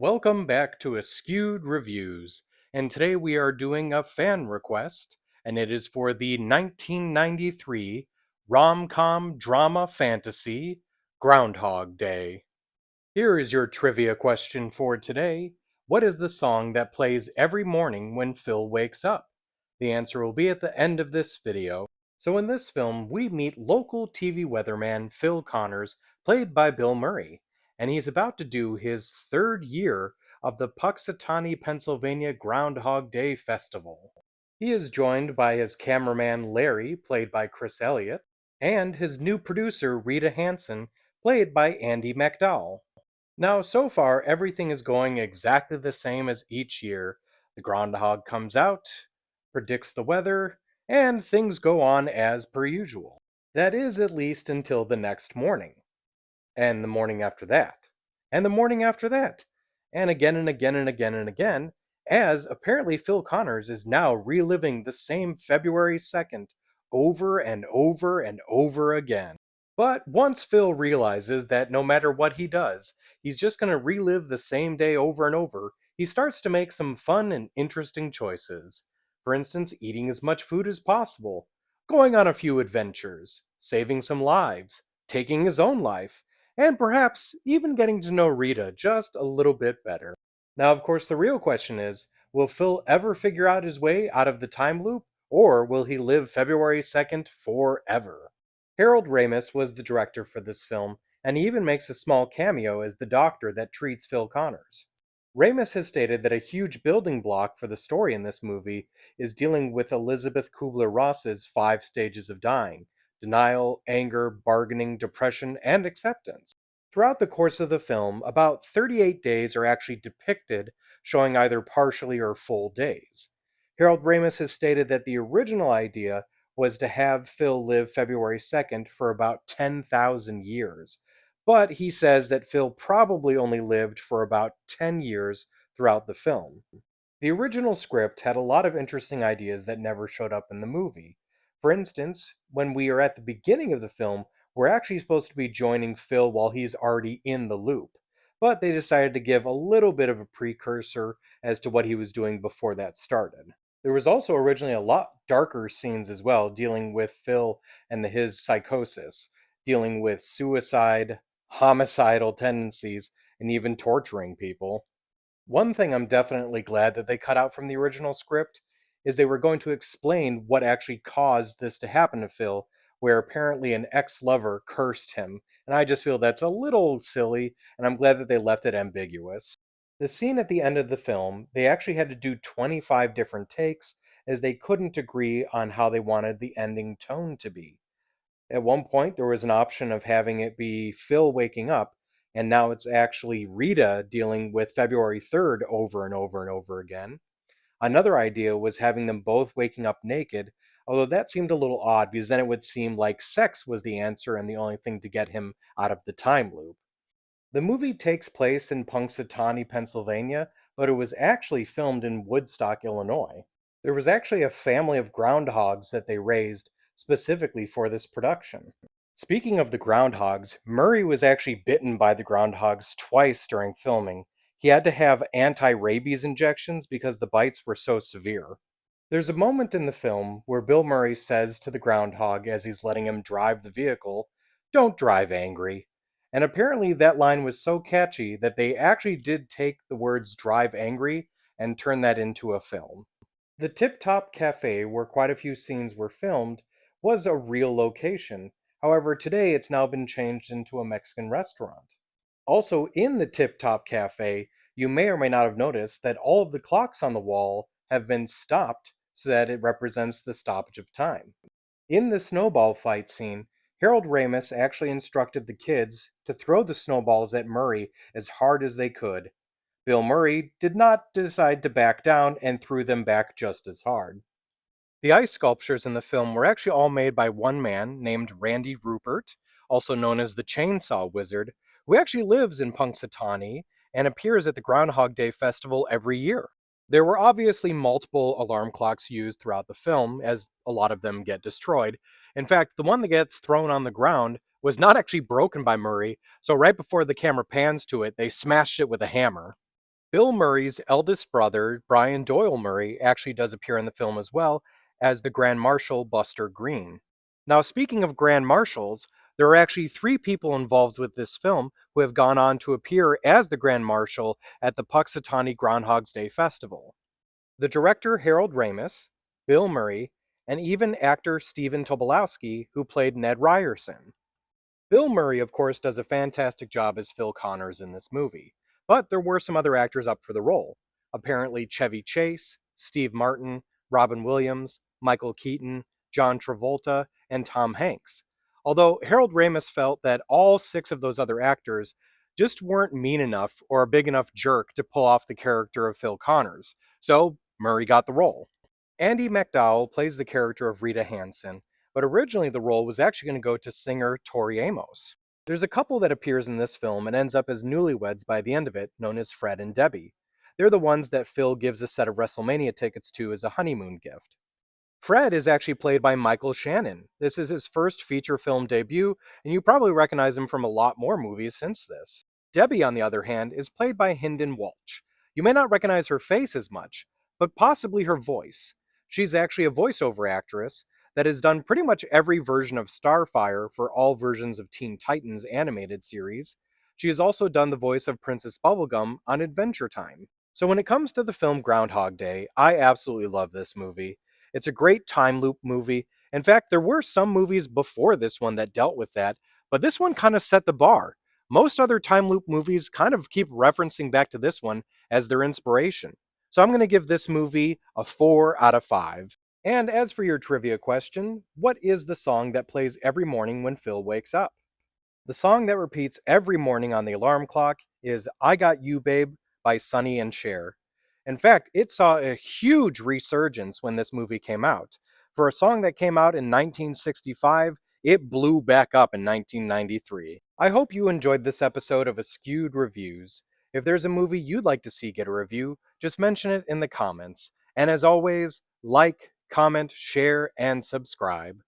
Welcome back to Askewed Reviews, and today we are doing a fan request, and it is for the 1993 rom-com drama fantasy Groundhog Day. Here is your trivia question for today. What is the song that plays every morning when Phil wakes up? The answer will be at the end of this video. So in this film, we meet local TV weatherman Phil Connors, played by Bill Murray, and he's about to do his third year of the Puxatawny, Pennsylvania Groundhog Day Festival. He is joined by his cameraman Larry, played by Chris Elliott, and his new producer Rita Hanson, played by Andy McDowell. Now, so far, everything is going exactly the same as each year. The groundhog comes out, predicts the weather, and things go on as per usual. That is, at least until the next morning, and the morning after that, and the morning after that, and again and again and again and again, as apparently Phil Connors is now reliving the same February 2nd over and over and over again. But once Phil realizes that no matter what he does, he's just going to relive the same day over and over, he starts to make some fun and interesting choices. For instance, eating as much food as possible, going on a few adventures, saving some lives, taking his own life, and perhaps even getting to know Rita just a little bit better. Now, of course, the real question is, will Phil ever figure out his way out of the time loop, or will he live February 2nd forever? Harold Ramis was the director for this film, and he even makes a small cameo as the doctor that treats Phil Connors. Ramis has stated that a huge building block for the story in this movie is dealing with Elizabeth Kubler-Ross's 5 stages of dying: denial, anger, bargaining, depression, and acceptance. Throughout the course of the film, about 38 days are actually depicted, showing either partially or full days. Harold Ramis has stated that the original idea was to have Phil live February 2nd for about 10,000 years, but he says that Phil probably only lived for about 10 years throughout the film. The original script had a lot of interesting ideas that never showed up in the movie. For instance, when we are at the beginning of the film, we're actually supposed to be joining Phil while he's already in the loop, but they decided to give a little bit of a precursor as to what he was doing before that started. There was also originally a lot darker scenes as well, dealing with Phil and his psychosis, dealing with suicide, homicidal tendencies, and even torturing people. One thing I'm definitely glad that they cut out from the original script is they were going to explain what actually caused this to happen to Phil, where apparently an ex-lover cursed him, and I just feel that's a little silly, and I'm glad that they left it ambiguous. The scene at the end of the film, they actually had to do 25 different takes as they couldn't agree on how they wanted the ending tone to be. At one point, there was an option of having it be Phil waking up, and now it's actually Rita dealing with February 3rd over and over and over again. Another idea was having them both waking up naked, although that seemed a little odd because then it would seem like sex was the answer and the only thing to get him out of the time loop. The movie takes place in Punxsutawney, Pennsylvania, but it was actually filmed in Woodstock, Illinois. There was actually a family of groundhogs that they raised specifically for this production. Speaking of the groundhogs, Murray was actually bitten by the groundhogs twice during filming. He had to have anti rabies injections because the bites were so severe. There's a moment in the film where Bill Murray says to the groundhog as he's letting him drive the vehicle, "Don't drive angry." And apparently that line was so catchy that they actually did take the words drive angry and turn that into a film. The Tip Top Cafe, where quite a few scenes were filmed, was a real location. However, today it's now been changed into a Mexican restaurant. Also, in the Tip Top Cafe, you may or may not have noticed that all of the clocks on the wall have been stopped so that it represents the stoppage of time. In the snowball fight scene, Harold Ramis actually instructed the kids to throw the snowballs at Murray as hard as they could. Bill Murray did not decide to back down and threw them back just as hard. The ice sculptures in the film were actually all made by one man named Randy Rupert, also known as the Chainsaw Wizard, who actually lives in Punxsutawney and appears at the Groundhog Day Festival every year. There were obviously multiple alarm clocks used throughout the film, as a lot of them get destroyed. In fact, the one that gets thrown on the ground was not actually broken by Murray, so right before the camera pans to it, they smashed it with a hammer. Bill Murray's eldest brother, Brian Doyle Murray, actually does appear in the film as well as the Grand Marshal Buster Green. Now, speaking of Grand Marshals, there are actually three people involved with this film who have gone on to appear as the Grand Marshal at the Puxatawny Groundhog's Day Festival. The director Harold Ramis, Bill Murray, and even actor Stephen Tobolowsky, who played Ned Ryerson. Bill Murray, of course, does a fantastic job as Phil Connors in this movie, but there were some other actors up for the role. Apparently, Chevy Chase, Steve Martin, Robin Williams, Michael Keaton, John Travolta, and Tom Hanks. Although Harold Ramis felt that all six of those other actors just weren't mean enough or a big enough jerk to pull off the character of Phil Connors, so Murray got the role. Andy McDowell plays the character of Rita Hanson, but originally the role was actually going to go to singer Tori Amos. There's a couple that appears in this film and ends up as newlyweds by the end of it, known as Fred and Debbie. They're the ones that Phil gives a set of WrestleMania tickets to as a honeymoon gift. Fred is actually played by Michael Shannon. This is his first feature film debut, and you probably recognize him from a lot more movies since this. Debbie, on the other hand, is played by Hynden Walsh. You may not recognize her face as much, but possibly her voice. She's actually a voiceover actress that has done pretty much every version of Starfire for all versions of Teen Titans animated series. She has also done the voice of Princess Bubblegum on Adventure Time. So when it comes to the film Groundhog Day, I absolutely love this movie. It's a great time loop movie. In fact, there were some movies before this one that dealt with that, but this one kind of set the bar. Most other time loop movies kind of keep referencing back to this one as their inspiration. So I'm going to give this movie a 4 out of 5. And as for your trivia question, what is the song that plays every morning when Phil wakes up? The song that repeats every morning on the alarm clock is I Got You Babe by Sonny and Cher. In fact, it saw a huge resurgence when this movie came out. For a song that came out in 1965, it blew back up in 1993. I hope you enjoyed this episode of Askewed Reviews. If there's a movie you'd like to see get a review, just mention it in the comments. And as always, like, comment, share, and subscribe.